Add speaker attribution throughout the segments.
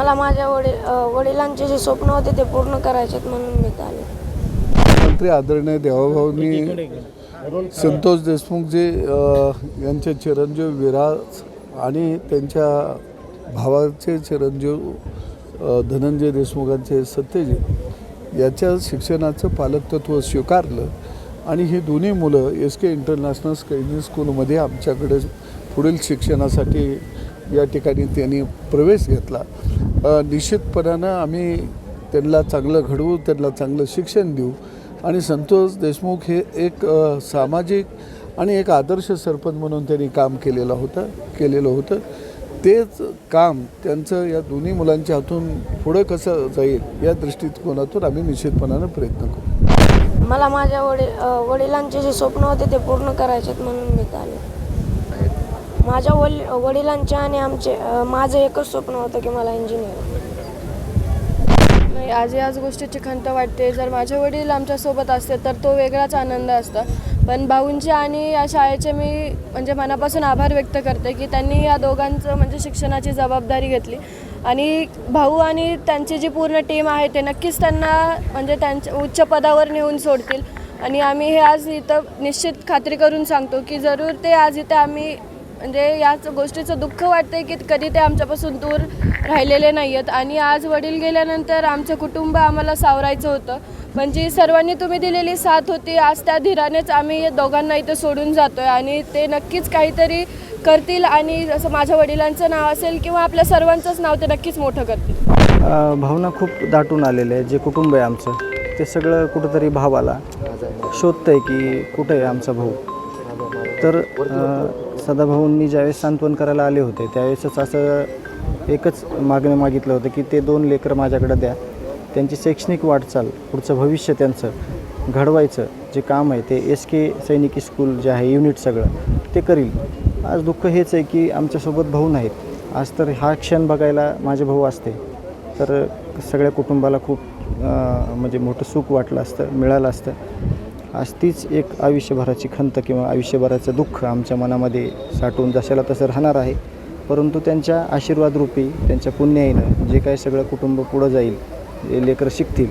Speaker 1: मला माझ्या वडिलांचे जे स्वप्न होते ते पूर्ण करायचे म्हणून मी इथं आले.
Speaker 2: मंत्री आदरणीय देवाभाऊंनी संतोष देशमुखजी यांचे चिरंजीव विराज आणि त्यांच्या भावाचे चिरंजीव धनंजय देशमुखांचे सत्यजित याच्या शिक्षणाचं पालकत्व स्वीकारलं आणि ही दोन्ही मुलं SK इंटरनॅशनल स्काय स्कूलमध्ये आमच्याकडे पुढील शिक्षणासाठी या ठिकाणी त्यांनी प्रवेश घेतला. निश्चितपणानं आम्ही त्यांना चांगलं घडवू, त्यांना चांगलं शिक्षण देऊ आणि संतोष देशमुख हे एक सामाजिक आणि एक आदर्श सरपंच म्हणून त्यांनी काम केलेलं होतं. तेच काम त्यांचं या दोन्ही मुलांच्या हातून पुढं कसं जाईल या दृष्टिकोनातून आम्ही निश्चितपणानं प्रयत्न करू.
Speaker 1: मला माझ्या वडिलांचे जे स्वप्न होते ते पूर्ण करायचे म्हणून मी इथं आले. माझ्या वडिलांचे आणि माझं एकच स्वप्न होतं की मला इंजिनियर.
Speaker 3: नाही, आज गोष्टीची खंत वाटते. जर माझे वडील आमच्यासोबत असते तर तो वेगळाच आनंद असता. पण भाऊंचे आणि या शाळेचे मी म्हणजे मनापासून आभार व्यक्त करते की त्यांनी या दोघांचं म्हणजे शिक्षणाची जबाबदारी घेतली आणि भाऊ आणि त्यांची जी पूर्ण टीम आहे ते नक्कीच त्यांना म्हणजे त्यांच्या उच्च पदावर नेऊन सोडतील आणि आम्ही हे आज इथं निश्चित खात्री करून सांगतो की जरूर ते आज इथे आम्ही म्हणजे याच गोष्टीचं दुःख वाटते की कधी ते आमच्यापासून दूर राहिलेले नाही आहेत आणि आज वडील गेल्यानंतर आमचं कुटुंब आम्हाला सावरायचं होतं. पण जी सर्वांनी तुम्ही दिलेली साथ होती आज त्या धीरानेच आम्ही दोघांना इथं सोडून जातो आहे आणि ते नक्कीच काहीतरी करतील आणि जसं माझ्या वडिलांचं नाव असेल किंवा आपल्या सर्वांचंच नाव ते नक्कीच मोठं करतील.
Speaker 4: भावना खूप दाटून आलेले आहे. जे कुटुंब आहे आमचं ते सगळं कुठंतरी भावाला शोधतं आहे की कुठं आहे आमचा भाऊ. तर सदाभाऊंनी ज्यावेळेस सांत्वन करायला आले होते त्यावेळेसच असं एकच मागणं मागितलं होतं की ते 2 लेकरं माझ्याकडे द्या. त्यांची शैक्षणिक वाटचाल पुढचं भविष्य त्यांचं घडवायचं जे काम आहे ते SK सैनिकी स्कूल जे आहे युनिट सगळं ते करील. आज दुःख हेच आहे की आमच्यासोबत भाऊ नाहीत. आज तर हा क्षण बघायला माझे भाऊ असते तर सगळ्या कुटुंबाला खूप म्हणजे मोठं सुख वाटलं असतं, मिळालं असतं. आज तीच एक आयुष्यभराची खंत किंवा आयुष्यभराचं दुःख आमच्या मनामध्ये साठवून जशाला तसं राहणार आहे. परंतु त्यांच्या आशीर्वादरूपी त्यांच्या पुण्याईनं जे काही सगळं कुटुंब पुढं जाईल, जे लेकरं शिकतील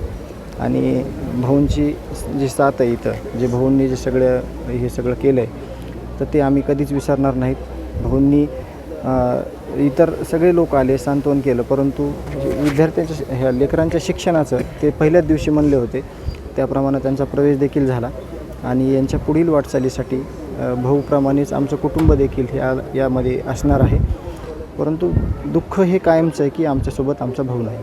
Speaker 4: आणि भाऊंची जी साथ आहे इथं जे भाऊंनी जे हे सगळं केलं आहे तर ते आम्ही कधीच विसरणार नाहीत. भाऊंनी इतर सगळे लोक आले, सांत्वन केलं, परंतु विद्यार्थ्यांच्या ह्या लेकरांच्या शिक्षणाचं ते पहिल्याच दिवशी म्हणले होते त्याप्रमाणे त्यांचा प्रवेश देखील झाला आणि यांच्या पुढील वाटचालीसाठी भाऊप्रमाणेच आमचं कुटुंब देखील यामध्ये असणार आहे. परंतु दुःख हे कायमचं आहे की आमच्यासोबत आमचा भाऊ नाही.